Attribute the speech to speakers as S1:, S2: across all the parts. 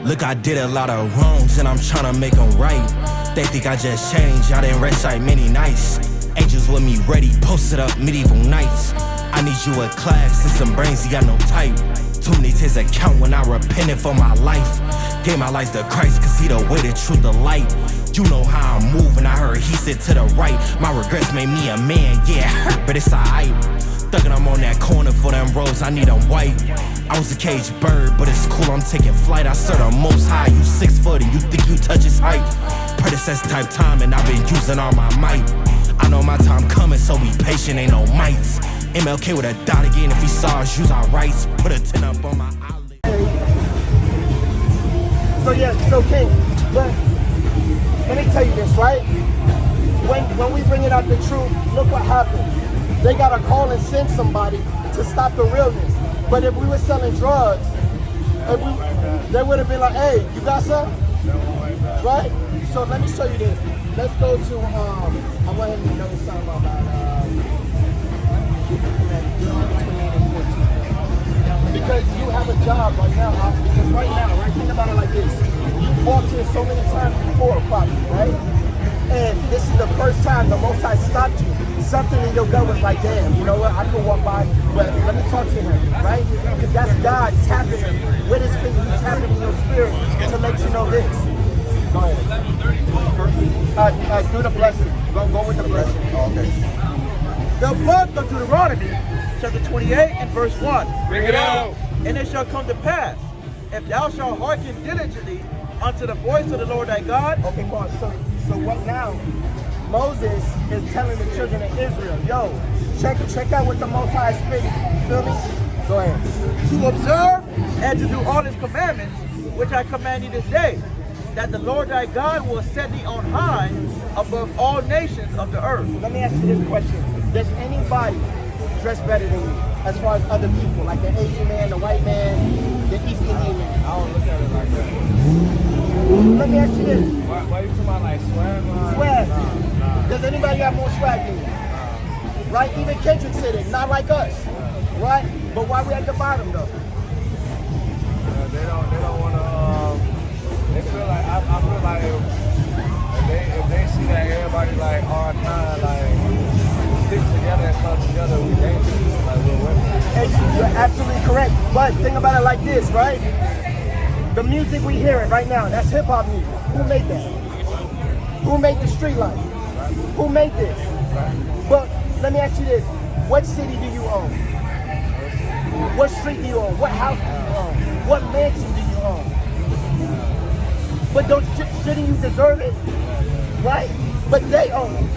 S1: Look, I did a lot of wrongs and I'm tryna make them right. They think I just changed, I didn't rest like many nights. Angels with me ready, posted up medieval nights. I need you a class and some brains, he got no type. Too many tears account when I repented for my life. Gave my life to Christ cause he the way, the truth, the light. You know how I'm moving, I heard he said to the right. My regrets made me a man, yeah, hurt, but it's alright. Thuggin', I'm on that corner for them roads, I need them white. I was a caged bird, but it's cool, I'm taking flight. I serve the most high, you 6 foot and you think you touch his height. Predecessor type time and I've been using all my might. I know my time coming, so be patient, ain't no mites. MLK with a dot again, if he saw us use our rights. Put a 10 up on my eyelid.
S2: So yeah, so King, but let me tell you this, right? When we bring it out the truth, look what happened. They gotta call and send somebody to stop the realness. But if we were selling drugs, they would have been like, hey, you got some? Right? So let me show you this. Let's go to, I want him to know something about Deuteronomy 28 and 14. Because you have a job right now, because right now, right? Think about it like this. You've walked here so many times before, probably, right? And this is the first time the Most High stopped you. Something in your gut was like, damn, you know what, I could walk by, but let me talk to him, right? Because that's God tapping him with his finger, he's tapping in your spirit to let you know this. Go ahead. Do the blessing. Go with the blessing.
S3: Oh, okay.
S2: The book of Deuteronomy, chapter 28 and verse 1.
S3: Bring it out.
S4: And it shall come to pass, if thou shalt hearken diligently unto the voice of the Lord thy God.
S2: Okay, go on. So what now? Moses is telling the children of Israel, yo, check out what the Most High is speaking. Feel me? Go ahead.
S4: To observe and to do all his commandments, which I command thee this day, that the Lord thy God will set thee on high above all nations of the earth.
S2: Let me ask you this question. Does anybody dress better than you as far as other people, like the Asian man, the white man, the East Indian man?
S3: I don't look at it like that.
S2: Let me ask you this.
S3: Why you talking about like swag?
S2: Swag.
S3: Nah.
S2: Does anybody have more swag than you? Right? Even Kendrick said it, not like us. Right? But why we at the bottom though?
S3: They don't want to, they feel like, I feel like if they see that everybody like all time, like stick together and come together, we dangerous, like we're women.
S2: You're absolutely correct. But think about it like this, right? The music we hearing right now, that's hip hop music. Who made that? Who made the street life? Who made this? But let me ask you this. What city do you own? What street do you own? What house do you own? What mansion do you own? But shouldn't you deserve it? Right? But they own it.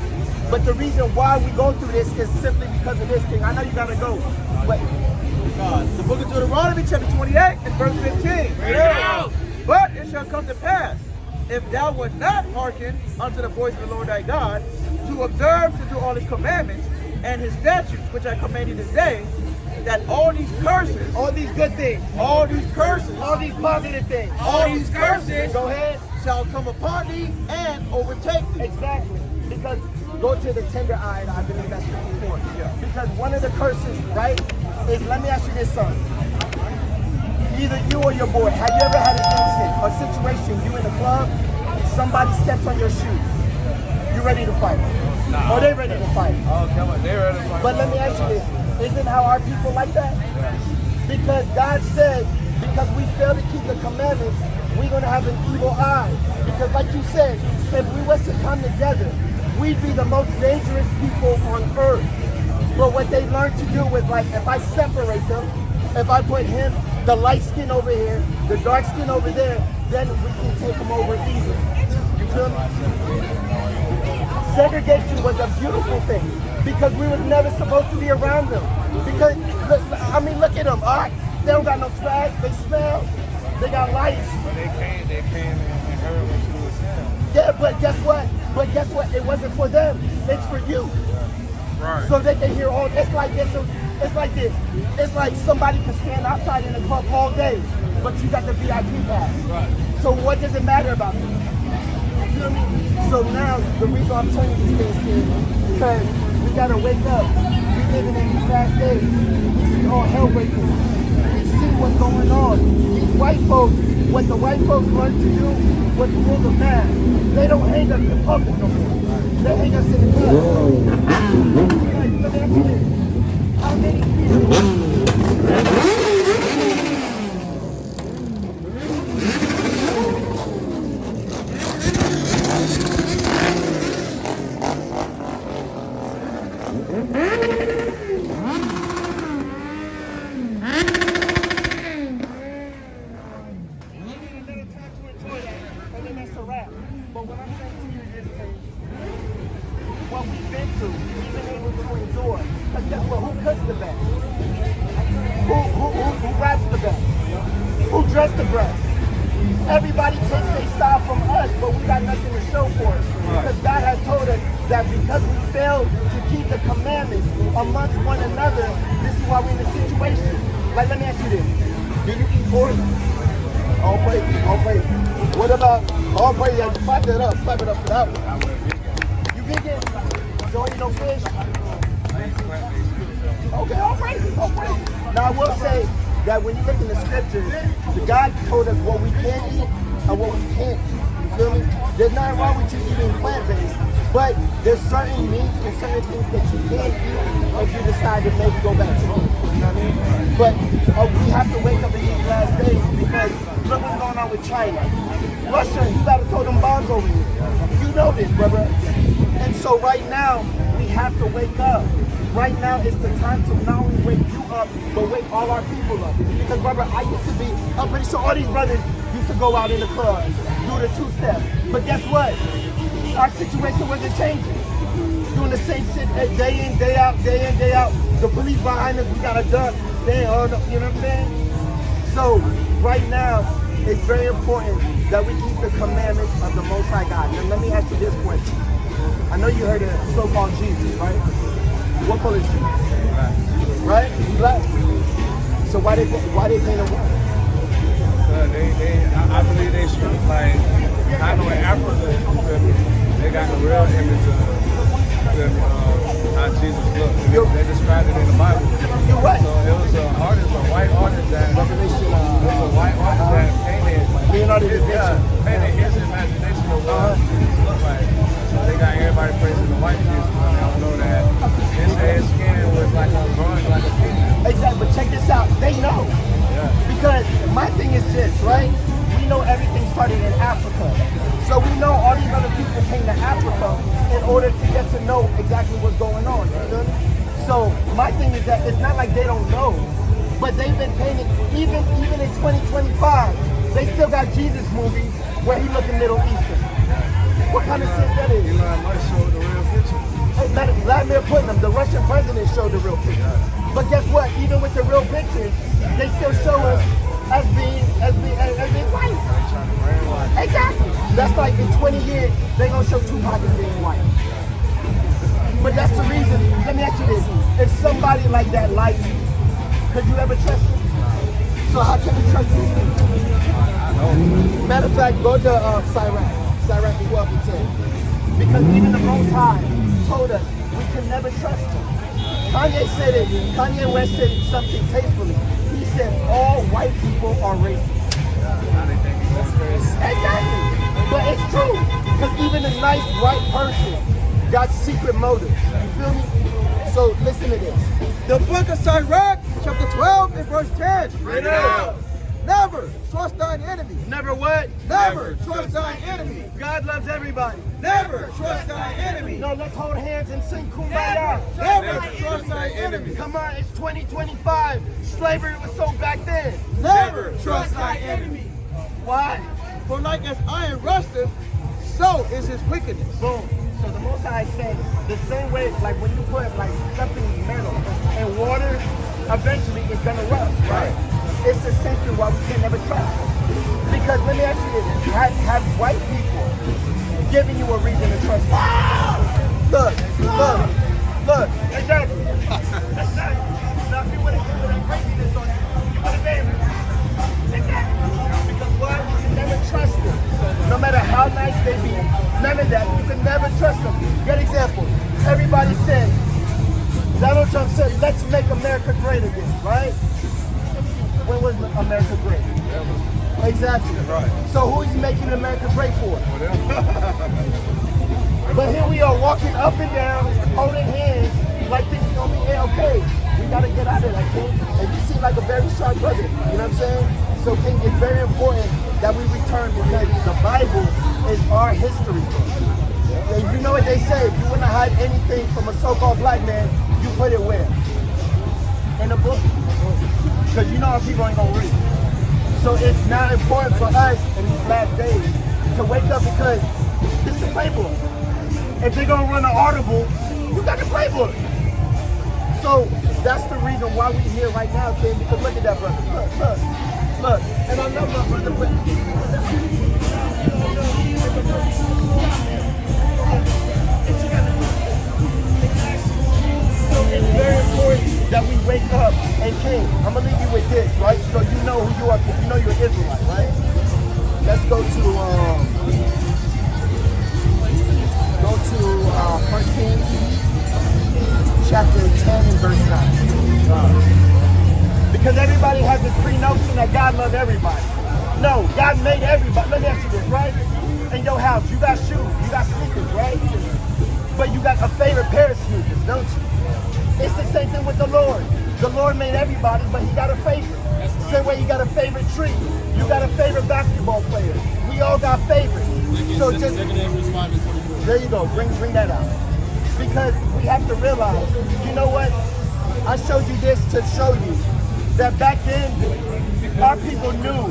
S2: But the reason why we go through this is simply because of this thing. I know you gotta go. But
S4: the book of Deuteronomy, chapter 28 and verse 15. But it shall come to pass, if thou wilt not hearken unto the voice of the Lord thy God, to observe to do all his commandments and his statutes, which I command you this day, that all these curses,
S2: all these good things,
S4: all these curses,
S2: all these positive things,
S4: all these curses,
S2: go ahead,
S4: shall come upon thee and overtake thee.
S2: Exactly. Because go to the tender eye, I believe that's 54.
S4: Yeah.
S2: Because one of the curses, right, is, let me ask you this, son. Either you or your boy, have you ever had an incident, a situation, you in the club, somebody steps on your shoe, you ready to fight?
S3: Nah.
S2: Or they ready to fight?
S3: Oh, come on, they ready to fight.
S2: But let me ask you this, isn't how our people like that? Because God said, because we fail to keep the commandments, we're going to have an evil eye. Because like you said, if we was to come together, we'd be the most dangerous people on earth. But what they learned to do was like, if I separate them, if I put him, the light skin over here, the dark skin over there, then we can take them over easily. You feel me? Segregation was a beautiful thing because we were never supposed to be around them. Because, I mean, look at them. All right, they don't got no swag, they smell, they got lights.
S3: But they came and heard what you were saying.
S2: Yeah, but guess what? It wasn't for them. It's for you.
S3: Right.
S2: So they can hear all. It's like this. It's like this. It's like somebody can stand outside in the club all day, but you got the VIP pass.
S3: Right.
S2: So what does it matter about them? You feel me? So now the reason I'm telling you these things is because we gotta wake up. We living in these last days. We see all hell breaking. We see what's going on. These white folks, what the white folks learned to do was rule the mass. They don't hang us in public no more. They hang us in the club. Like, let me ask you this. How many people? But what I'm saying to you is what we've been through, we've been able to endure. Because guess what? Who cuts the best? Who raps the best? Who dressed the best? Everybody takes their style from us, but we got nothing to show for it. Because God has told us that because we failed to keep the commandments amongst one another, this is why we're in the situation. Like, let me ask you this. Do you eat pork? All praise, all praise. What about all praise? Clap it up for that one. You vegan? Don't eat no fish? Okay, all praise, all praise. Now I will say that when you look in the scriptures, God told us what we can eat and what we can't eat. You feel me? There's nothing wrong with you eating plant-based, but there's certain meats and certain things that you can't eat if you decide to maybe go back to meat. You know what I mean? But we have to wake up in these last days because look what's going on with China. Russia, you gotta throw them bombs over here. You know this, brother. And so right now, we have to wake up. Right now is the time to not only wake you up, but wake all our people up. Because brother, I'm pretty sure all these brothers used to go out in the club, do the two-step. But guess what? Our situation wasn't changing. Doing the same shit day in, day out, day in, day out. The police behind us, we got a duck. They all, you know what I'm saying? So right now, it's very important that we keep the commandments of the Most High God. Now let me ask you this question. I know you heard of so-called Jesus, right? What color is Jesus? Right? Black. So why they paint him white?
S3: I believe they should, like, I know in Africa, they got the real image of how Jesus looked. They described it in the Bible.
S2: You're right.
S3: So it was an artist, a white artist that painted his imagination of what Jesus looked like. So they got everybody praising the white Jesus, but they don't know that his skin was like a grunge, like a pig.
S2: Exactly, but check this out. They know.
S3: Yeah.
S2: Because my thing is this, right? We know everything started in Africa. So we know all these other people came to Africa in order to get to know exactly what's going on. You know? So my thing is that it's not like they don't know, but they've been painting, even in 2025, they still got Jesus movies where he looking Middle Eastern. What kind of shit that is?
S3: Elon Musk showed the real picture.
S2: Vladimir Putin, the Russian president, showed the real picture. But guess what? Even with the real pictures, they still show us as being white. Exactly. That's like in 20 years, they're gonna show Tupac as being white. But that's the reason. Let me ask you this: if somebody like that likes you, could you ever trust him? So how can we trust these people? Matter of fact, go to Sirach 12:10. Because even the Most High told us we can never trust him. Kanye said it. Kanye West said something tastefully. He said all white people are racist. Exactly. But it's true. Because even a nice white person got secret motives. You feel me? So listen to this.
S4: The book of Sirach, chapter 12 and verse 10.
S2: Read it out.
S4: Never trust thine enemy.
S2: Never what?
S4: Never trust thine enemy.
S2: God loves everybody.
S4: Never trust thine enemy.
S2: No, let's hold hands and sing Kumbaya.
S4: Never trust thine enemy.
S2: Come on, it's 2025. Slavery was so back then.
S4: Never trust thy enemy.
S2: Why?
S4: For like as iron rusteth, so is his wickedness.
S2: Boom. So the Most High said the same way, like when you put like something metal in water, eventually it's gonna rust, right? It's the same thing why we can never trust them. Because let me ask you this: have white people given you a reason to trust them? Look. Exactly. Now if you would have given that craziness on you, you would have been. Exactly. Because what? You can never trust them. No matter how nice they be, none of that. You can never trust them. Good example. Everybody said, Donald Trump said, let's make America great again, right? when was America great? Exactly.
S3: Right.
S2: So who is he making America great for? But here we are walking up and down, holding hands, like things are gonna be okay. We gotta get out of that, King. And you seem like a very sharp brother. You know what I'm saying? So, King, it's very important that we return because the Bible is our history. And you know what they say? If you want to hide anything from a so-called black man, you put it where? In a book. Because you know our people ain't gonna read. So it's now important for us in these last days to wake up because this is the playbook. If they're gonna run an audible, you got the playbook. So that's the reason why we're here right now, King, because look at that, brother. Look. And I love my brother, but so it's very important that we wake up. And King, I'm gonna leave you with this, right? So you know who you are, because you know you're an Israelite, right? Let's go to 1 Kings chapter 10 and verse 9. Because everybody has this pre-notion that God loves everybody. No, God made everybody. Let me ask you this, right? In your house, you got shoes, you got sneakers, right? But you got a favorite pair of sneakers, don't you? It's the same thing with the Lord. The Lord made everybody, but he got a favorite. Same way you got a favorite tree. You got a favorite basketball player. We all got favorites. So just, there you go, bring that out. Because we have to realize, you know what? I showed you this to show you that back then, our people knew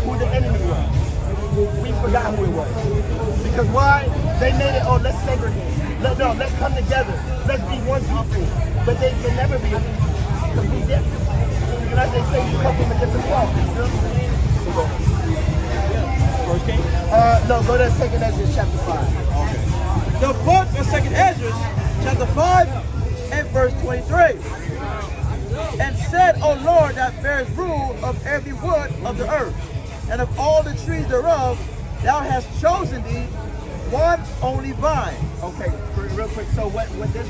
S2: who the enemy was. We forgot who it was. Because why? They made it, oh, let's segregate. Let's come together. Let's be one people. But they can never be because we different. And as they say, you come from a different cloth.
S4: First King?
S2: No, go to 2nd Ezra chapter 5.
S4: Okay. The book of 2nd Ezra, chapter 5 and verse 23. And said, O Lord, that bears rule of every wood of the earth, and of all the trees thereof, thou hast chosen thee one only vine.
S2: Okay, real quick. So what this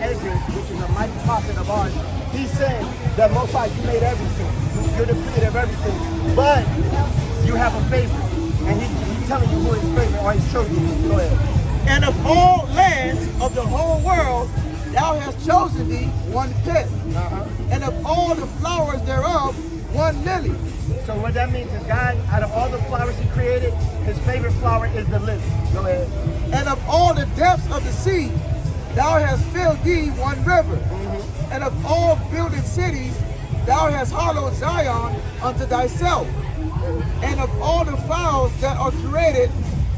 S2: Ezra, which is a mighty prophet of ours, he's saying that Most High, you made everything. You're the creator of everything. But you have a favorite. And he's telling you who his favorite or his chosen. Go ahead.
S4: And of all lands of the whole world, thou hast chosen thee one pit. And of all the flowers thereof, one lily.
S2: So what that means is God, out of all the flowers he created, his favorite flower is the lily. Go ahead.
S4: And of all the depths of the sea, thou hast filled thee one river. And of all builded cities, thou hast hollowed Zion unto thyself. And of all the fowls that are created,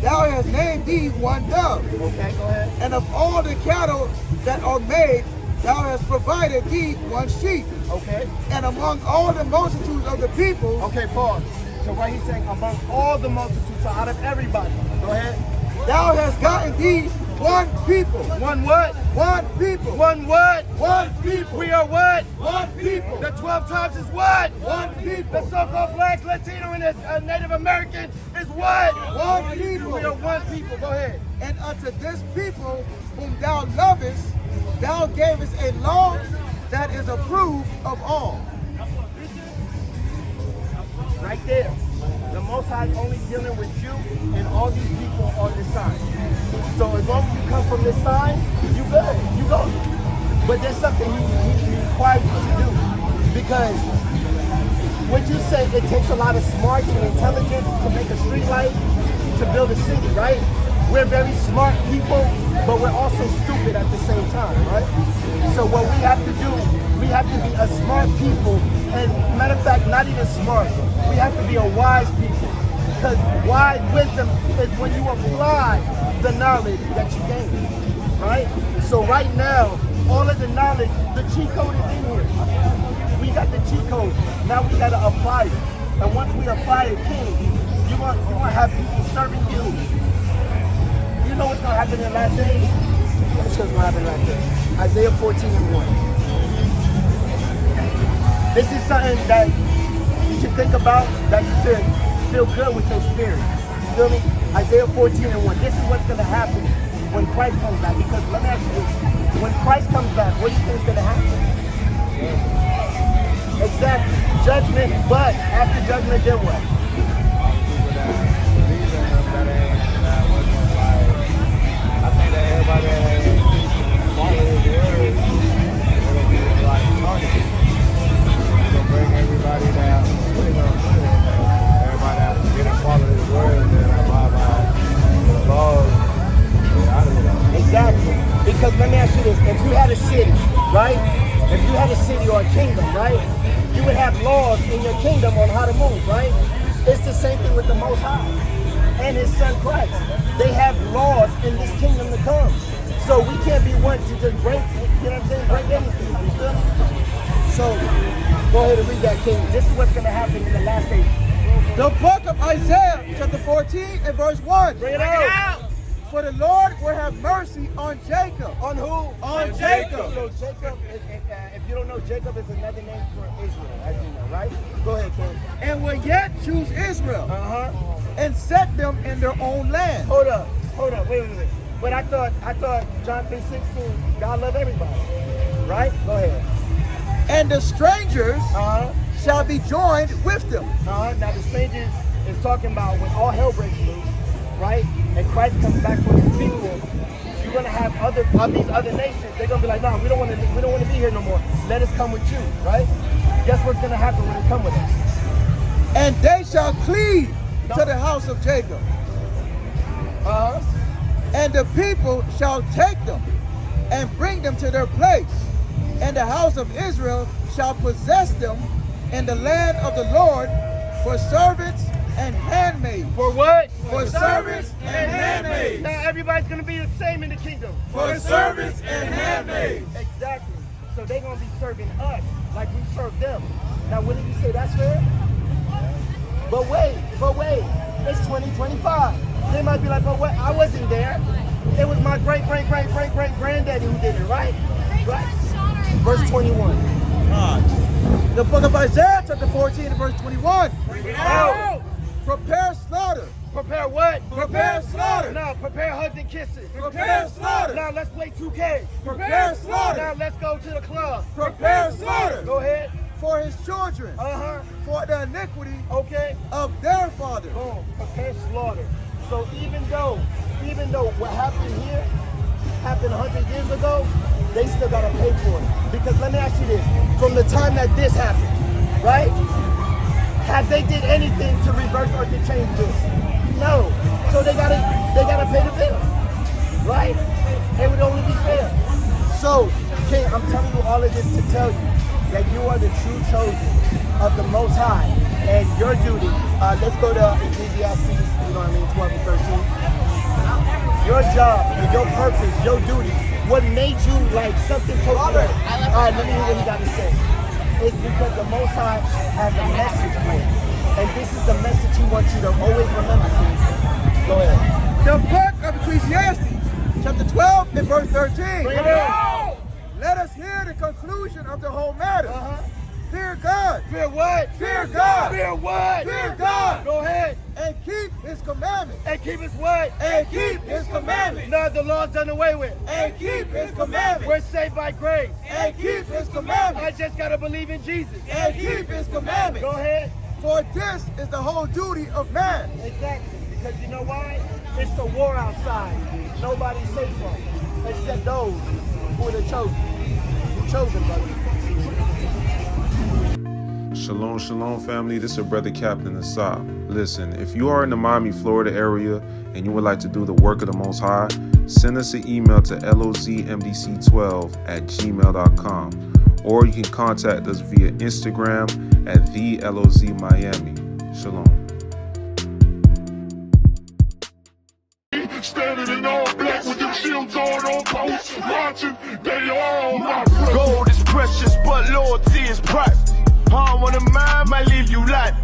S4: thou hast named thee one dove.
S2: Okay, go ahead.
S4: And of all the cattle that are made, thou hast provided thee one sheep.
S2: Okay.
S4: And among all the multitudes of the people.
S2: Okay, pause. So what he's saying, among all the multitudes, so out of everybody. Go ahead.
S4: Thou hast gotten thee one people.
S2: One what?
S4: One people.
S2: One what?
S4: One people.
S2: We are what?
S4: One people.
S2: The 12 tribes is what?
S4: One people.
S2: The so-called blacks, Latino, and Native American is what?
S4: One people.
S2: We are one people. Go ahead.
S4: And unto this people whom thou lovest, thou gavest a law that is approved of all.
S2: Right there. The Most High is only dealing with you and all these people on this side. So as long as you come from this side, you good. You go. But there's something he requires you to do. Because what you say, it takes a lot of smarts and intelligence to make a street light, to build a city, right? We're very smart people, but we're also stupid at the same time, right? So what we have to do, we have to be a smart people, and matter of fact, not even smart, we have to be a wise people. Because wise wisdom is when you apply the knowledge that you gain, right? So right now, all of the knowledge, the cheat code is in here. We got the cheat code, now we gotta apply it. And once we apply it, King, you want to have people serving you. You know what's going to happen in the last days? What's going to happen in the last days? Isaiah 14 and 1. This is something that you should think about, that you should feel good with your spirit. You feel me? Isaiah 14 and 1. This is what's going to happen when Christ comes back. Because let me ask you this. When Christ comes back, what do you think is going to happen? Exactly. Judgment, but after judgment, then what?
S3: People that believe in them that wasn't like, I think that everybody that ain't follow his word, they're gonna be like targeted. He's gonna bring everybody that everybody that didn't follow his word and then abide by the laws.
S2: Exactly. Because let me ask you this: if you had a city, right? If you had a city or a kingdom, right? You would have laws in your kingdom on how to move, right? It's the same thing with the Most High and His Son Christ. They have laws in this kingdom to come. So we can't be one to just break, you know what I'm saying, break anything. You feel me? So go ahead and read that, King. This is what's going to happen in the last days.
S4: The book of Isaiah, chapter 14 and verse 1.
S2: Bring it out.
S4: For the Lord will have mercy on Jacob.
S2: On who?
S4: On Jacob.
S2: So Jacob, if you don't know, Jacob is another name for Israel, as you know, right? Go ahead, King.
S4: And will yet choose Israel. And set them in their own land.
S2: Hold up, wait. But I thought John 3:16, God love everybody, right? Go ahead.
S4: And the strangers shall be joined with them.
S2: Now the strangers is talking about when all hell breaks loose, right? And Christ comes back for His people. You're gonna have these other nations. They're gonna be like, no, we don't want to be here no more. Let us come with you, right? Guess what's gonna happen when they come with us?
S4: And they shall cleave to the house of Jacob. And the people shall take them and bring them to their place. And the house of Israel shall possess them in the land of the Lord for servants and handmaids.
S2: For what?
S4: For servants and handmaids.
S2: Now everybody's gonna be the same in the kingdom.
S4: For servants and handmaids.
S2: Exactly. So they're gonna be serving us like we serve them. Now wouldn't you say that's fair? But wait, it's 2025. They might be like, but what? I wasn't there. It was my great granddaddy who did it, right? Right. Verse 21.
S4: The book of Isaiah, chapter 14 and verse 21.
S2: Bring it out.
S4: Prepare slaughter.
S2: Prepare what?
S4: Prepare slaughter.
S2: Now prepare hugs and kisses.
S4: Prepare slaughter.
S2: Now let's play 2K.
S4: Prepare slaughter.
S2: Now let's go to the club.
S4: Prepare slaughter.
S2: Go ahead.
S4: For his children. For the iniquity of their father.
S2: Boom. Prepare slaughter. So even though what happened here happened 100 years ago, they still gotta pay for it. Because let me ask you this: from the time that this happened, right? Have they did anything to reverse or to change this? No. So they gotta pay the bill, right? It would only be fair. So, King, I'm telling you all of this to tell you that you are the true chosen of the Most High, and your duty. Let's go to Ecclesiastes, 12 and 13. Your job and your purpose, your duty, what made you like something totally. All right, let me hear what he got to say. It's because the Most High has a message for you, and this is the message He wants you to always remember. Go ahead.
S4: The book of Ecclesiastes, chapter 12 and verse 13.
S2: Bring it out.
S4: Let us hear the conclusion of the whole matter. Fear God.
S2: Fear what?
S4: Fear God.
S2: Fear what?
S4: Fear God.
S2: Go ahead.
S4: And keep His commandments.
S2: And keep His what?
S4: And keep His commandments.
S2: Now the law's done away with.
S4: And keep His commandments.
S2: We're saved by grace.
S4: And keep His commandments.
S2: I just gotta believe in Jesus.
S4: And keep His commandments.
S2: Go ahead.
S4: For this is the whole duty of man.
S2: Exactly. Because you know why? It's the war outside. Nobody's safe from it, except those who are the chosen. Who chosen, brother.
S5: Shalom, shalom, family. This is your brother, Captain Asap. Listen, if you are in the Miami, Florida area and you would like to do the work of the Most High, send us an email to lozmdc12@gmail.com, or you can contact us via Instagram at THEELOZMDC. Shalom.
S6: Standing in all black with them shields on post, watching, they all my brothers.
S7: Gold is precious, but loyalty is priceless. Harm on the mind might leave you like